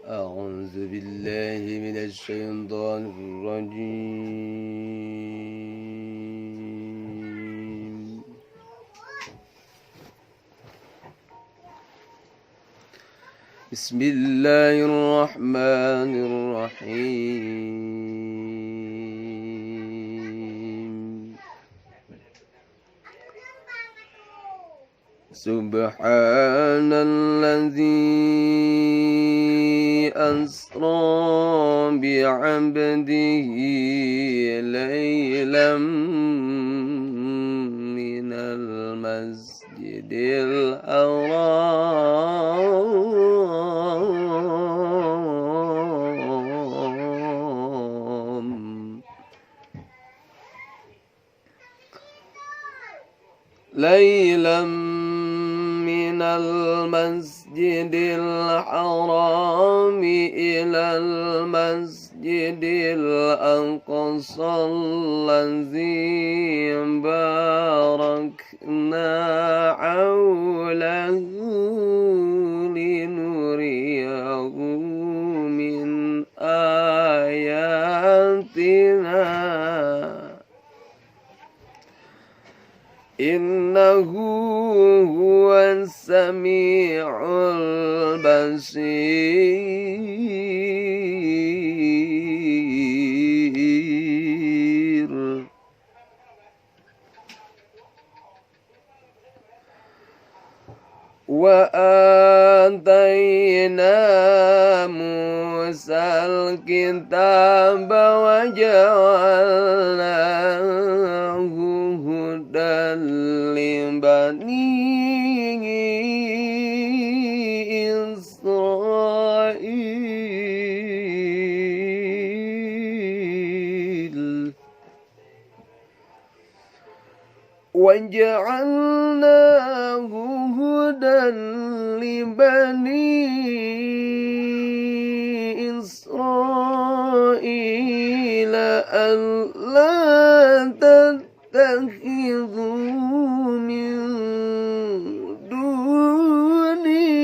أعوذ بالله من الشيطان الرجيم بسم الله الرحمن الرحيم سبحان الذي أسرى بعبده ليلا من المسجد الحرام ليلا من المسجد الحرام إلى المسجد الأقصى الذي باركنا حوله لنريه من آياتنا إنه هو السميع البصير وآتينا موسى الكتاب وجعلناه هدى لبني إسرائيل وجعلناه هدى لبني إسرائيل ألا تتخذوا من دوني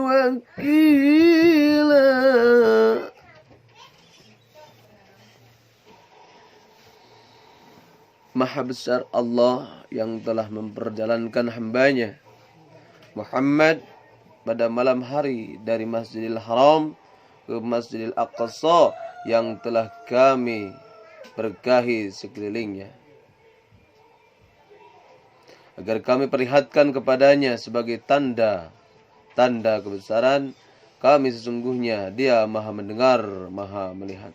وكيلا Maha besar Allah yang telah memperjalankan hambanya Muhammad pada malam hari dari Masjidil Haram ke Masjidil Aqsa yang telah kami berkahi sekelilingnya, agar kami perlihatkan kepadanya sebagai tanda kebesaran kami, sesungguhnya Dia Maha mendengar, Maha melihat.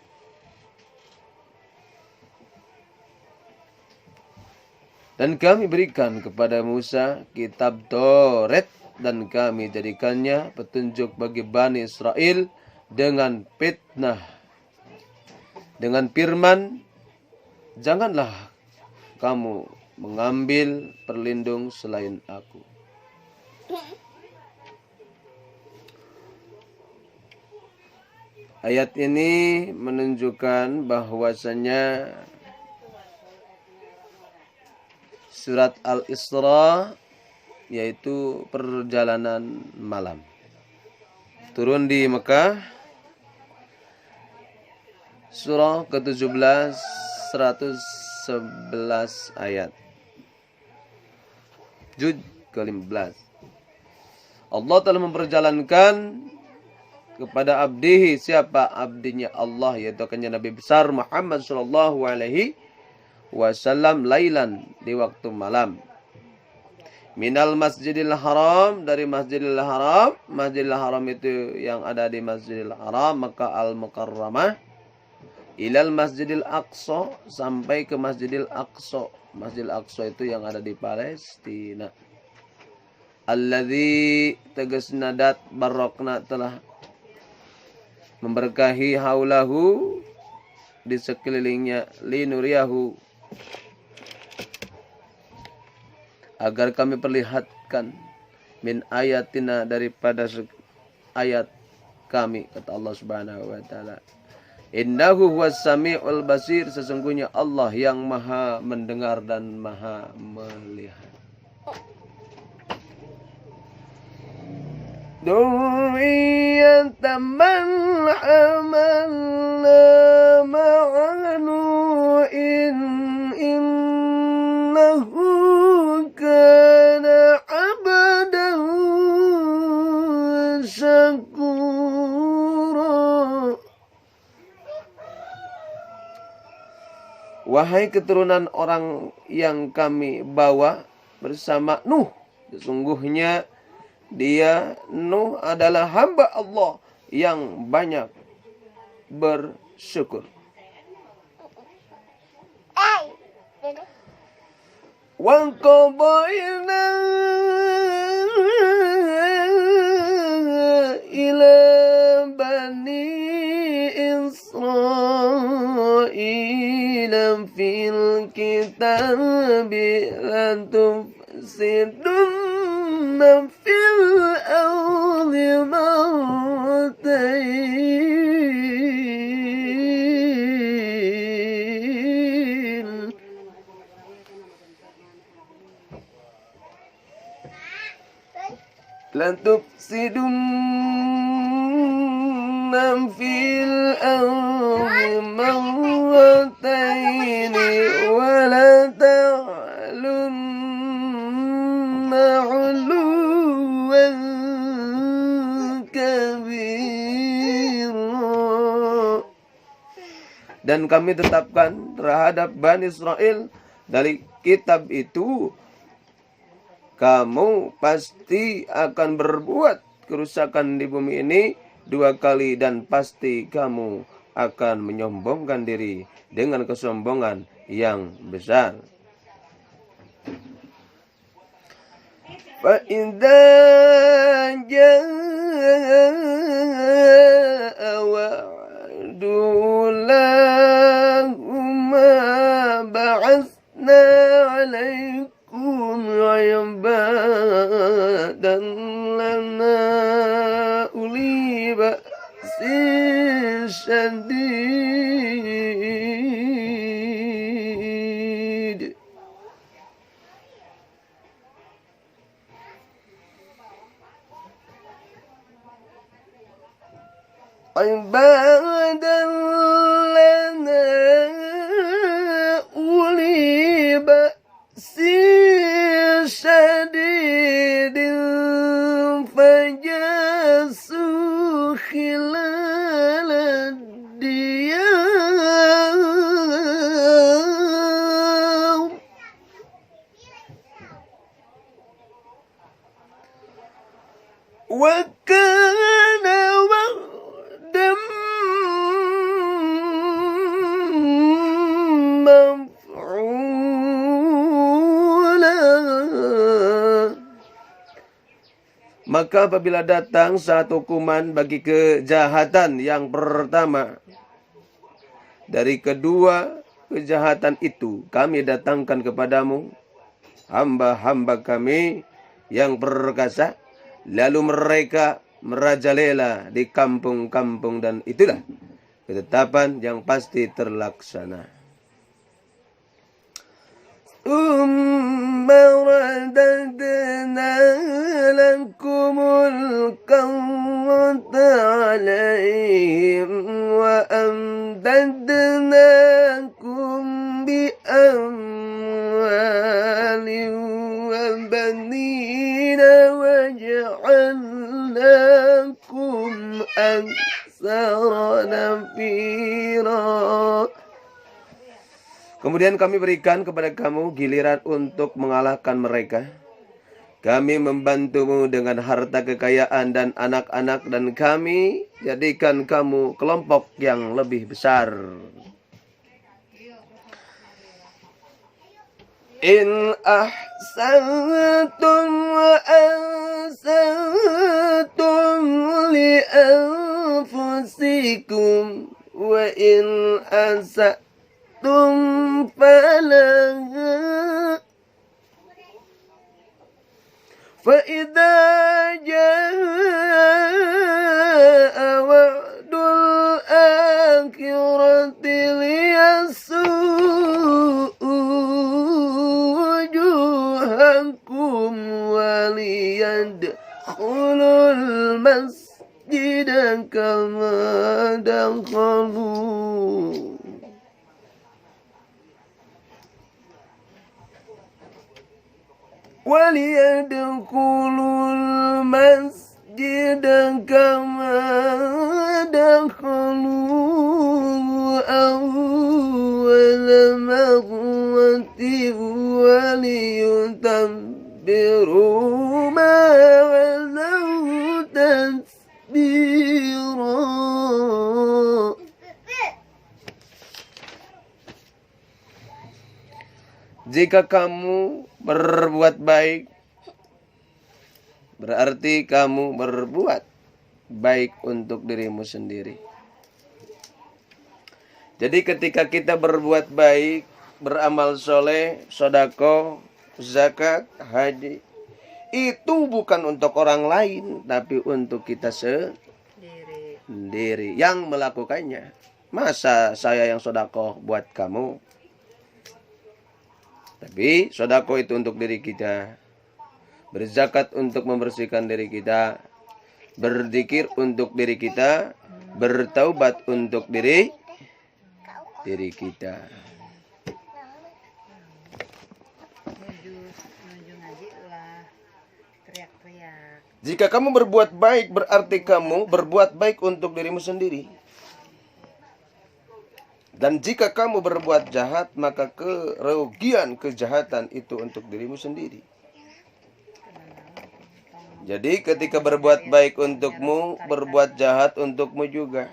Dan kami berikan kepada Musa kitab Taurat, dan kami jadikannya petunjuk bagi Bani Israel dengan fitnah, dengan firman, janganlah kamu mengambil perlindung selain aku. Ayat ini menunjukkan bahwasanya surat Al-Isra yaitu perjalanan malam, turun di Mekah, surah ke-17 111 ayat, juz ke-15. Allah telah memperjalankan kepada abdihi, siapa abdinya Allah, yaitu akannya Nabi besar Muhammad sallallahu alaihi wasallam, lailan, di waktu malam, minal masjidil haram, dari masjidil haram. Masjidil haram itu yang ada di Masjidil Haram Makkah al-Mukarramah, ilal masjidil aqsa, sampai ke Masjidil Aqsa. Masjidil Aqsa itu yang ada di Palestina. Alladzi, tegasna dat, barokna, telah memberkahi, haulahu, di sekelilingnya, linuriyahu, agar kami perlihatkan, min ayatina, daripada ayat kami, kata Allah Subhanahu wa taala. Innahu huwas samiul basir, sesungguhnya Allah yang Maha mendengar dan Maha melihat. ذرية من حملنا مع نوح إنه كان عبدا شكورا. Wahai keturunan orang yang kami bawa bersama Nuh, sesungguhnya dia Nuh adalah hamba Allah yang banyak bersyukur. Wa qadayna ila bani Israil fil kitabi la tufsidunna fil ardi marratain. La tufsidunna fil ardi marratain wa la ta'lunna 'uluwan kabira. Dan kami tetapkan terhadap Bani Israel dari kitab itu, kamu pasti akan berbuat kerusakan di bumi ini 2 kali dan pasti kamu akan menyombongkan diri dengan kesombongan yang besar. Fa idza jaa wa'du lahumma ba'atsna 'alaikum 'ibadan lana uli ba'sin syadid. Ibadan lana uli ba'sin syadidin fajasu khilalad diyar. Wa kana wa'dan maf'ula. Maka apabila datang saat hukuman bagi kejahatan yang pertama dari kedua kejahatan itu, kami datangkan kepadamu hamba-hamba kami yang perkasa, lalu mereka merajalela di kampung-kampung, dan itulah ketetapan yang pasti terlaksana. Radadna lakumul karrata alaihim wa amdadnakum bi amwalin wa banina wa ja'alnakum aktsara nafira. Kemudian kami berikan kepada kamu giliran untuk mengalahkan mereka. Kami membantumu dengan harta kekayaan dan anak-anak, dan kami jadikan kamu kelompok yang lebih besar. In ahsantum wa ahsantum li anfusikum wa in asa'tum falaha fa idza jaa wa'dul akhirati liyasu'u wujuhakum wa liyadkhulul كما دخلوا وليدخلوا المسجد كما دخلوا أول مرة وليتبروا ما علوا تتبيرا. Jika kamu berbuat baik, berarti kamu berbuat baik untuk dirimu sendiri. Jadi ketika kita berbuat baik, beramal soleh, sedekah, zakat, haji, itu bukan untuk orang lain, tapi untuk kita sendiri yang melakukannya. Masa saya yang sedekah buat kamu? Tapi sedekah itu untuk diri kita, berzakat untuk membersihkan diri kita, berzikir untuk diri kita, bertaubat untuk diri kita. Jika kamu berbuat baik, berarti kamu berbuat baik untuk dirimu sendiri. Dan jika kamu berbuat jahat, maka kerugian kejahatan itu untuk dirimu sendiri. Jadi ketika berbuat baik untukmu, berbuat jahat untukmu juga.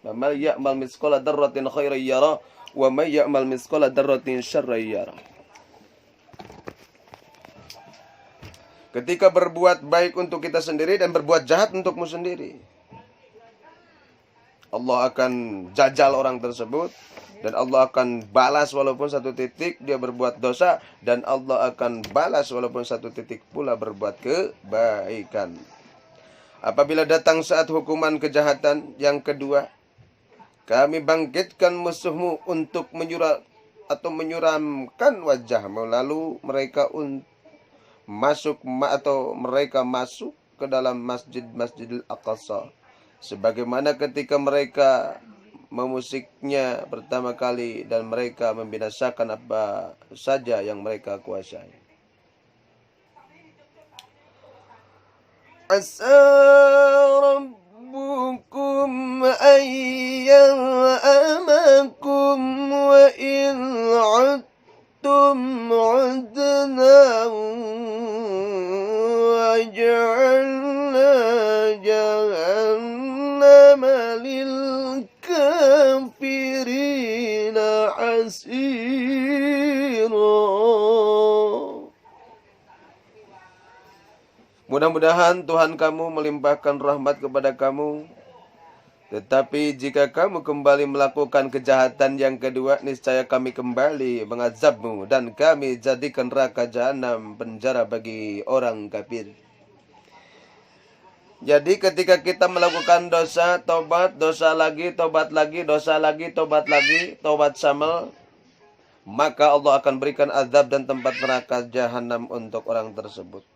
Wa may ya'mal mithqala dzarratin khairan yara wa may ya'mal mithqala dzarratin syarran yara. Ketika berbuat baik untuk kita sendiri dan berbuat jahat untukmu sendiri, Allah akan jajal orang tersebut dan Allah akan balas walaupun satu titik dia berbuat dosa, dan Allah akan balas walaupun satu titik pula berbuat kebaikan. Apabila datang saat hukuman kejahatan yang kedua, kami bangkitkan musuhmu untuk menyuramkan wajahmu, lalu mereka masuk ke dalam Masjidil Aqsa. Sebagaimana ketika mereka memusiknya pertama kali dan mereka membinasakan apa saja yang mereka kuasai. Asa rabbukum ayyamakum wa in 'udtum 'udna wa ja'alna jahannama lil kafirina asira. Mudah-mudahan Tuhan kamu melimpahkan rahmat kepada kamu. Tetapi jika kamu kembali melakukan kejahatan yang kedua, niscaya kami kembali mengazabmu dan kami jadikan neraka jahanam penjara bagi orang kafir. Jadi ketika kita melakukan dosa, tobat, dosa lagi, tobat lagi, dosa lagi, tobat lagi, tobat samel, maka Allah akan berikan azab dan tempat neraka jahanam untuk orang tersebut.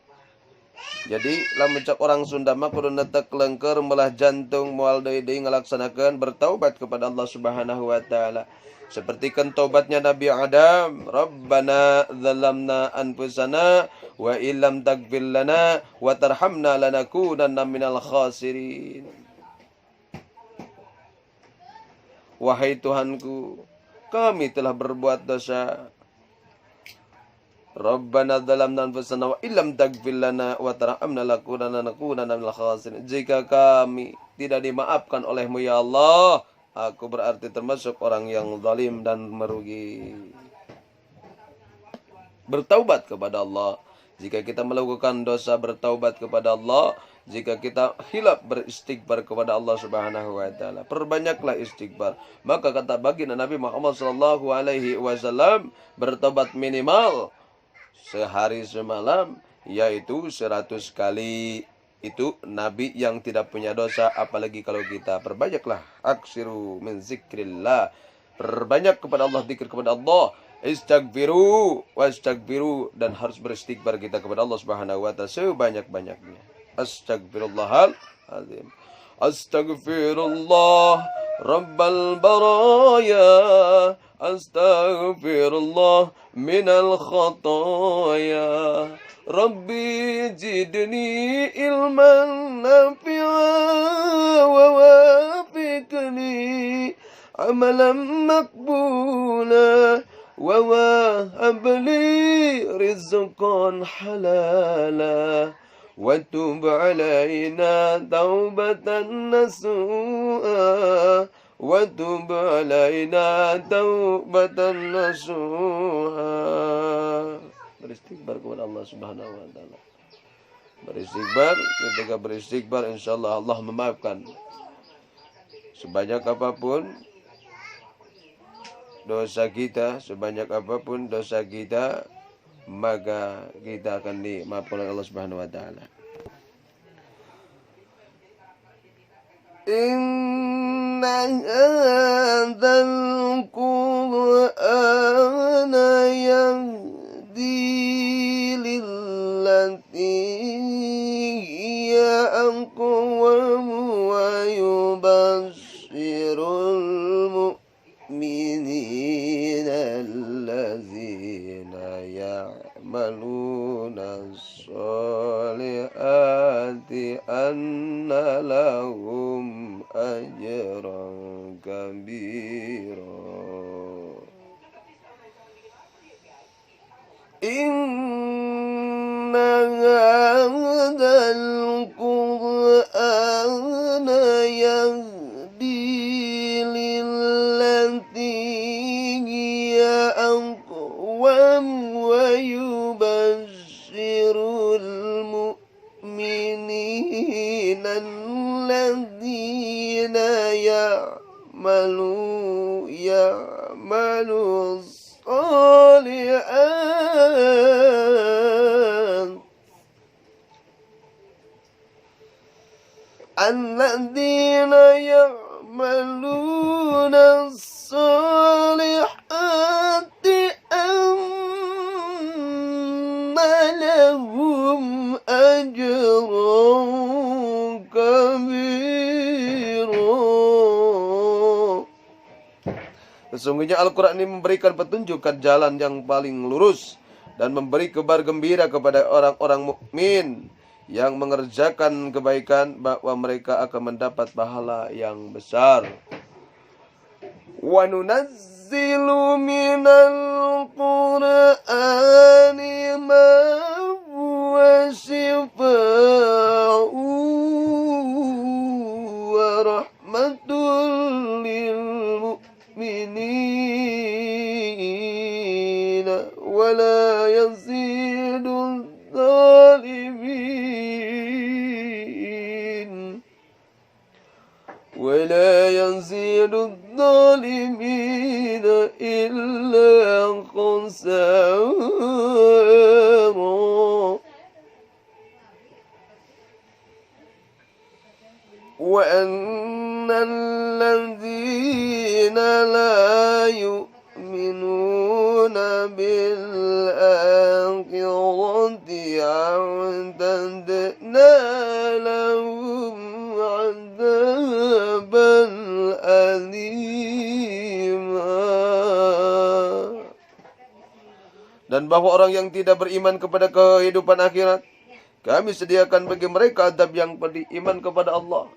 Jadi lamun cak orang Sunda mah kudu netek lengker melah jantung moal deui ngalaksanakeun bertaubat kepada Allah Subhanahu wa taala. Seperti kan taubatnya Nabi Adam, Rabbana zalamna anfusana wa illam taghfir lana wa tarhamna lanakunanna minal khasirin. Wahai Tuhanku, kami telah berbuat dosa. Rabbana dzalamna anfusana wa illam taghfir lana wa tarhamna lanakunanna minal khasirin. Jika kami tidak dimaafkan olehmu ya Allah, aku berarti termasuk orang yang zalim dan merugi. Bertaubat kepada Allah. Jika kita melakukan dosa, bertaubat kepada Allah. Jika kita hilaf beristighfar kepada Allah Subhanahu wa taala, perbanyaklah istighfar. Maka kata baginda Nabi Muhammad sallallahu alaihi wasallam, bertobat minimal sehari semalam, yaitu 100 kali. Itu Nabi yang tidak punya dosa, apalagi kalau kita perbanyaklah. Aksiru min zikrillah, perbanyak kepada Allah, zikir kepada Allah. Istaghfiru wastaghfiru, dan harus beristighfar kita kepada Allah Subhanahu wa taala sebanyak-banyaknya. Astaghfirullahal azim. Astaghfirullah Rabbal baraya, Astaghfirullah minal khataya. Rabbi zidni ilman nafi'a wa wafiqni amalan maqbula wa wahab li rizqan halala wa tub alaina taubatan nasuha wa tub alaina taubatan nasuha. Beristighfar kepada Allah Subhanahu wa taala. Beristighfar, ketika beristighfar insyaallah Allah memaafkan. Sebanyak apapun dosa kita, sebanyak apapun dosa kita, maka kita akan dimaafkan oleh Allah Subhanahu wa taala. Inna hadzal qur'ana yahdi lillati hiya aqwam wa yubashshirul mu'minina allazina ya'maluna as-solihati anna lahum ajran kabira. Inna hadzal qur'ana yahdi lillati hiya aqwam wa yubashshirul mu'minina alladzina ya'malu الصالحات الذين يعملون الصالحات أن لهم أجرا كبيرا. Sesungguhnya Al-Quran ini memberikan petunjuk ke jalan yang paling lurus dan memberi kabar gembira kepada orang-orang mukmin yang mengerjakan kebaikan bahwa mereka akan mendapat pahala yang besar. Wa nunazzilu minal Qur'ani ma huwa shifaa'un wa rahmatul lil mu'minina wa la yazidu الظالمين ولا يزيد الظالمين إلا خسارا. وأن الذين لا يؤمنون بالآخرة أعتدنا لهم عذابا أليما. Dan bahwa orang yang tidak beriman kepada kehidupan akhirat, kami sediakan bagi mereka adab yang pedih. Iman kepada Allah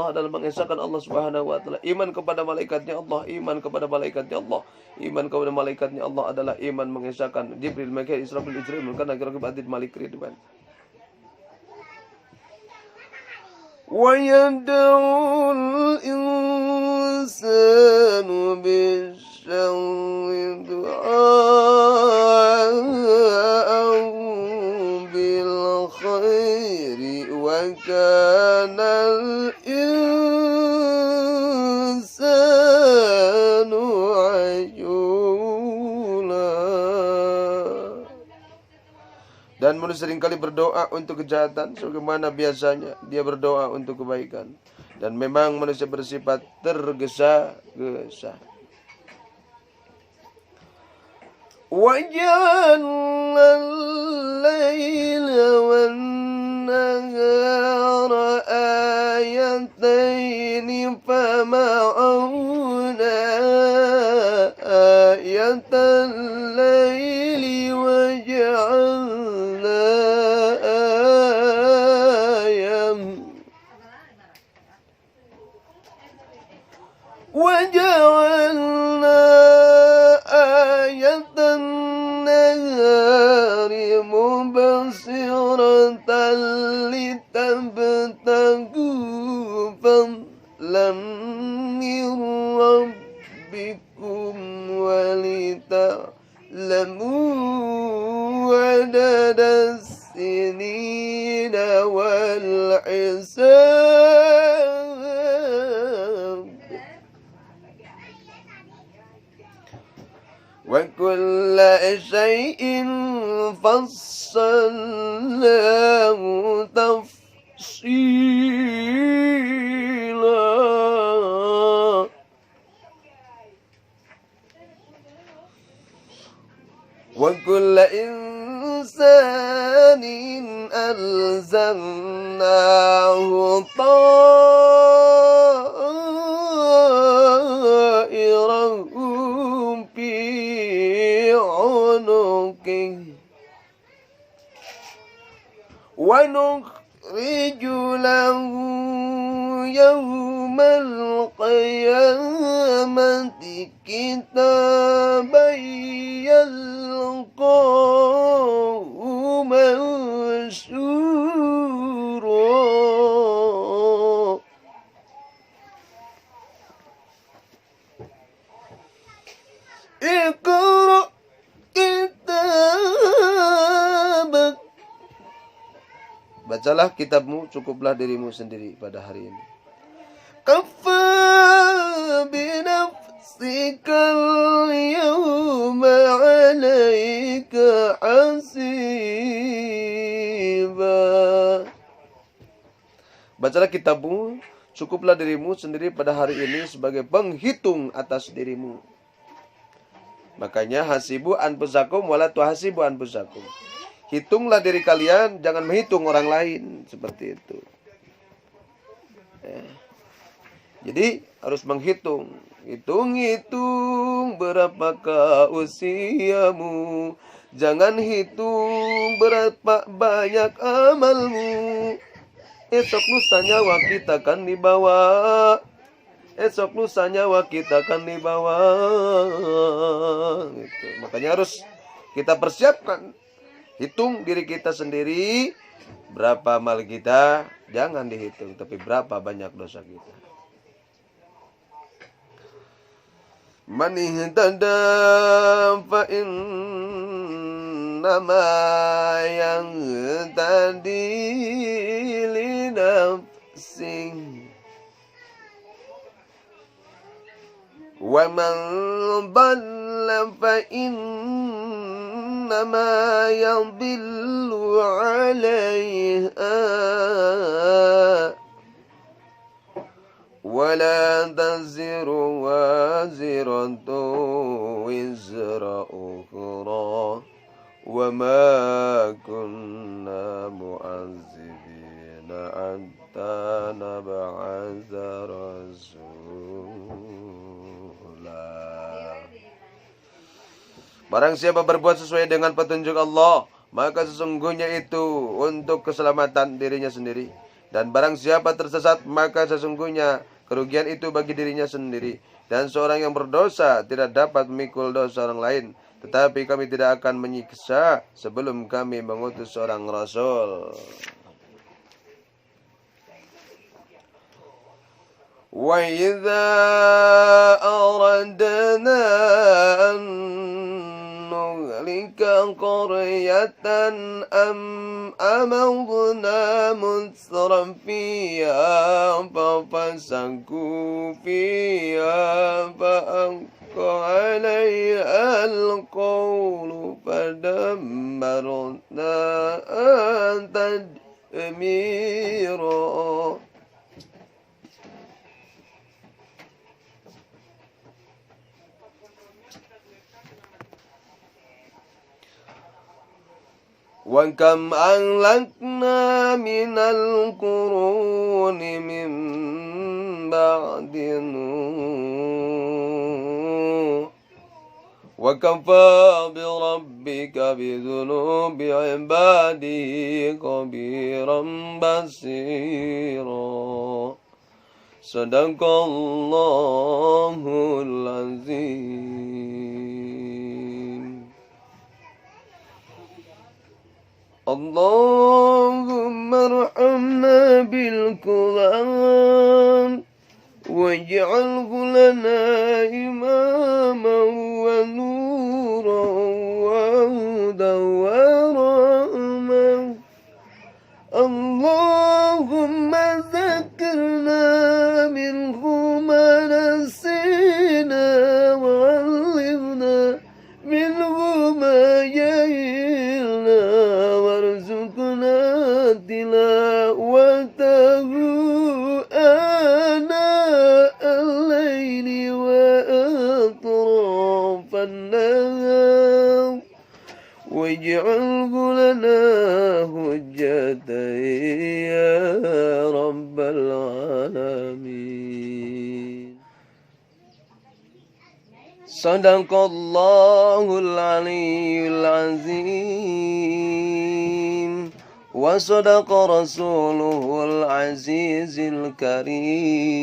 adalah mengesahkan Allah Subhanahu wa taala. Iman kepada malaikatnya Allah, iman kepada malaikatnya Allah. Iman kepada malaikatnya Allah adalah iman mengesahkan Jibril, Mikail, Israfil, Israil, kana kira-kira adid malik ridwan. Wa yad'ul insanu bisyarri du'a'ahu bil khairi wa kana al-insanu ajula. Dan manusia seringkali berdoa untuk kejahatan sebagaimana biasanya dia berdoa untuk kebaikan. Dan memang manusia bersifat tergesa-gesa. وَجَعَلْنَا اللَّيْلَ وَالنَّهَارَ آيَتَيْنِ فمعونا آية الليل وجعلنا آية النهار مبصرة لتبتغوا فضلا من ربكم ولتعلموا عدد السنين والحساب وكل شيء فصلناه تفصيلا وكل إنسان ألزمناه طائره في عنقه ونخرج له يوم القيامة كتابا يلقاه منشورا اقرأ kitabak. Bacalah kitabmu, cukuplah dirimu sendiri pada hari ini. Kafa binafsikal yawma alaika hasiba. Bacalah kitabmu, cukuplah dirimu sendiri pada hari ini sebagai penghitung atas dirimu. Makanya hasibu anfusakum wala tuhasibu anfusakum. Hitunglah diri kalian, jangan menghitung orang lain, seperti itu. Ya. Jadi harus menghitung. Hitung-hitung berapakah usiamu. Jangan hitung berapa banyak amalmu. Esok lusa nyawa kita akan dibawa. Esok lusa nyawa kita akan dibawa. Gitu. Makanya harus kita persiapkan. Hitung diri kita sendiri. Berapa amal kita, jangan dihitung. Tapi berapa banyak dosa kita. Man ihtada fa innama yahtadi li nafsihi wa man dhalla fa innama yadhillu 'alayha wa la taziru waziratu wizra ukhra wa ma kunna mu'azzibina hatta nab'atha rasula. Barang siapa berbuat sesuai dengan petunjuk Allah, maka sesungguhnya itu untuk keselamatan dirinya sendiri. Dan barang siapa tersesat, maka sesungguhnya kerugian itu bagi dirinya sendiri. Dan seorang yang berdosa tidak dapat memikul dosa orang lain. Tetapi kami tidak akan menyiksa sebelum kami mengutus seorang rasul. Wa idza aradna an nuhlika qaryatan amarna mutrafiha fafasaku fiha fa'aqa 'alayha al-qawlu fadammarna tadmira. Wa kam ahlakna minal quruni min بعد نوح وكفى بربك بذنوب عباده خبيرا بصيرا صدق الله العظيم. اللهم ارحمنا بالقرآن واجعله لنا إماما ونورا وهدى ورحمة. اللهم ذكرنا منه ما نسينا وعلمنا منه ما جهلنا وارزقنا تلاوته آناء الليل وأطراف النهار واجعله لنا حجة يا رب العالمين. صدق الله العلي العظيم وصدق رسوله العزيز الكريم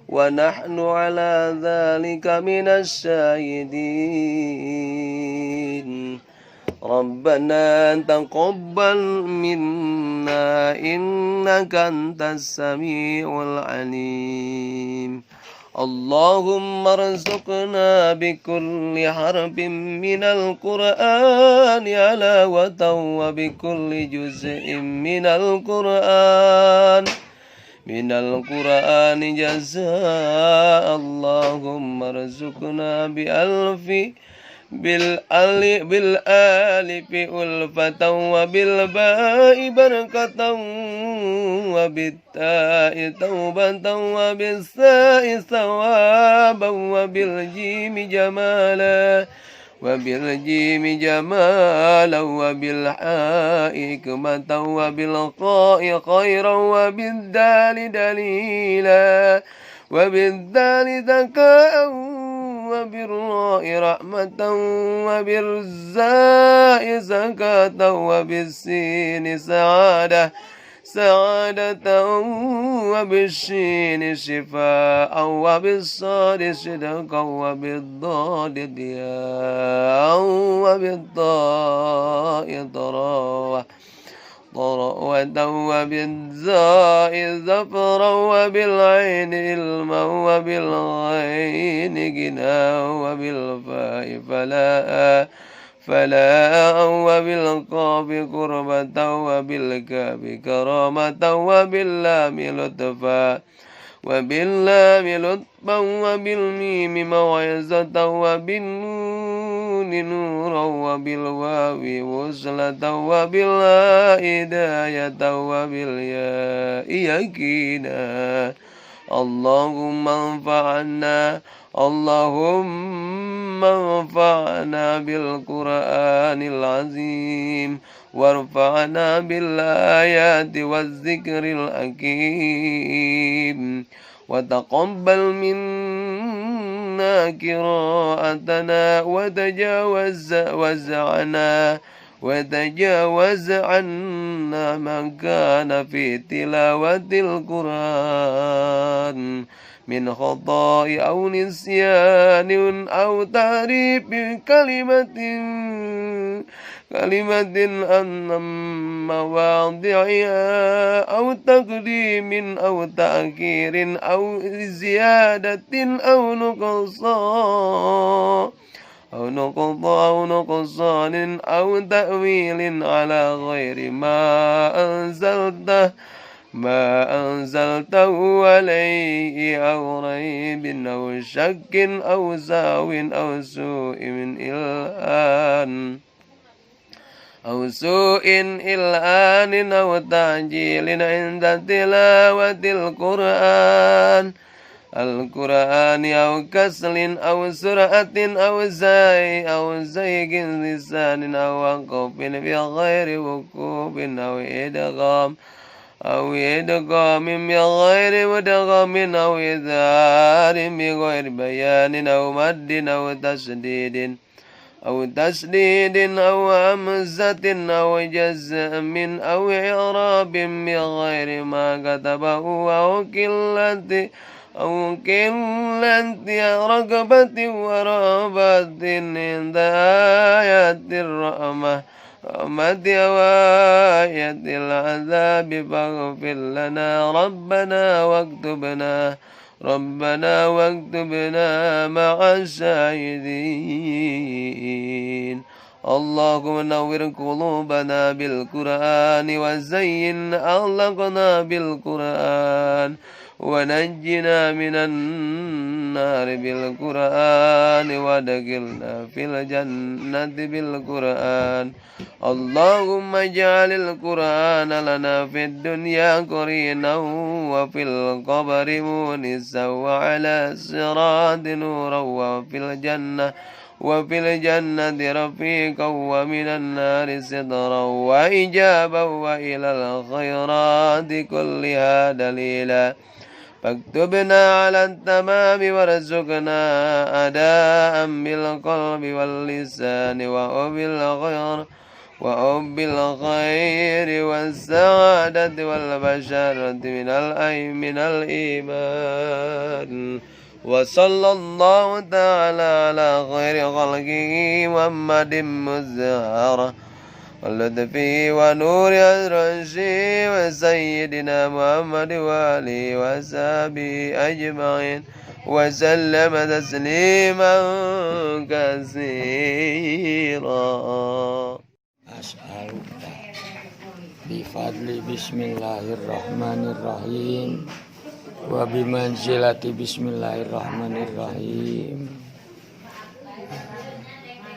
ونحن على ذلك من الشاهدين. ربنا تقبل منا إنك أنت السميع العليم. اللهم ارزقنا بكل حرف من القرآن علاوة وبكل جزء من القرآن جزاء. اللهم ارزقنا بالآلف ألفة وبالباء بركة وبالتاء توبة وبالساء ثوابا وبالجيم جمالا وبالحاء حكمة وبالقاء خيرا وبالدال دليلا وبالدال ذكاء وبالراء رحمة وبالزاء زكاة وبالسين سعادة وبالشين شفاء وبالصاد صدقا وبالضاد ضياء وبالضاء ضراوة وبالزاء زفرا وبالعين علما وبالغين غنى وبالفاء فلاء وبالقاف قربة وبالكاف كرامة وباللام لطفا وبالميم موعظة وبالنون نورا وبالواو وصلة وبالهاء هداية وبالياء يقينا. اللهم انفعنا بالقرآن العظيم وارفعنا بالآيات والذكر الحكيم وتقبل منا قراءتنا وتجاوز عنا ما كان في تلاوة القرآن من خطأ أو نسيان أو تعريف كلمة عن مواضعها أو تقديم أو تأخير أو زيادة أو نقصان أو تأويل على غير ما أنزلته عليه أو ريب أو شك أو سهو أو سوء إلآن أو تعجيل عند تلاوة القرآن أو كسل أو سرعة أو زيغ لسان أو وقف بغير وقوف أو إدغام أو إدغام بغير مدغم أو إظهار بغير بيان أو مد أو تسديد أو همزة أو جزم أو إعراب بغير ما كتبه أو قلة رغبة ورهبة عند آيات الرحمة وآية العذاب فاغفر لنا ربنا واكتبنا مع الشاهدين. اللهم نور قلوبنا بالقرآن وزين أخلاقنا بالقرآن ونجنا من النار بالقرآن وادخلنا في الجنة بالقرآن. اللهم اجعل القرآن لنا في الدنيا قرينا وفي القبر مونسا وعلى الصراط نورا وفي الجنة رفيقا ومن النار سترا وإجابا وإلى الخيرات كلها دليلا. فاكتبنا على التمام وارزقنا أداء بالقلب واللسان وحب الخير والسعادة والبشرة من الإيمان. وصلى الله تعالى على خير خلقه محمد مزهرة واللطفي ونور أدرسي وسيدنا محمد وآله وصحبه أجمعين وسلم تسليما كثيرا. As'aluka bifadli bismillahirrahmanirrahim wa bimanzilati bismillahirrahmanirrahim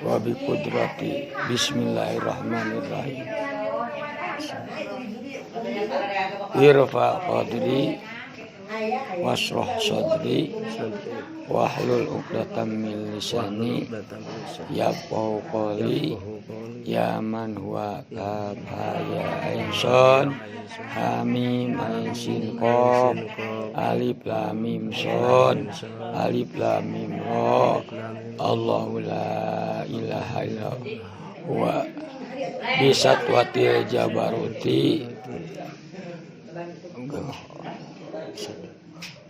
wa biqudrati bismillahirrahmanirrahim. Irfa qadri wasroh sadri wahlul uqdatam min lisani yafqahu qawli ya man huwa kafaya insan hamim ain sin qaf alif lam mim sad alif lam mim ra Allahu la ilaha illa huwa bisatwatil jabaruti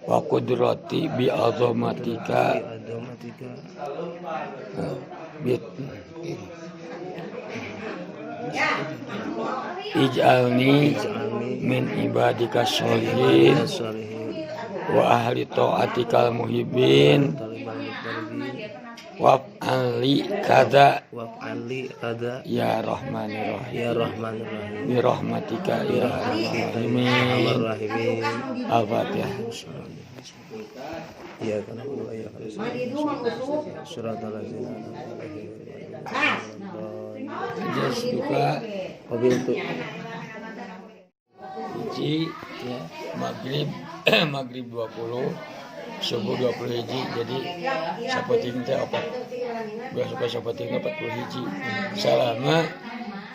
wa qudrati bi azamatika ij'alni min ibadika sholihin wa ahli ta'atikal muhibbin waf'ali kada ya rahmanir rahim bi rahmatika ya arhamar rahimin. Al-Fatihah. Ya kana ya suratul ladzina Jas buka mobil tuh hiji ya maghrib 20 subuh 20 hiji jadi sapoting teh opat gua suka sapoting 40 hiji salama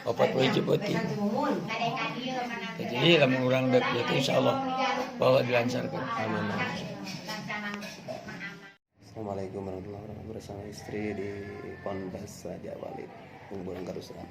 40 hiji penting jadi lamun urang dek itu insyaallah bahwa dilancarkan. Amin. Assalamualaikum warahmatullahi wabarakatuh. Bersama istri di Ponbas Raja Walid, Kuburan Karusrahan.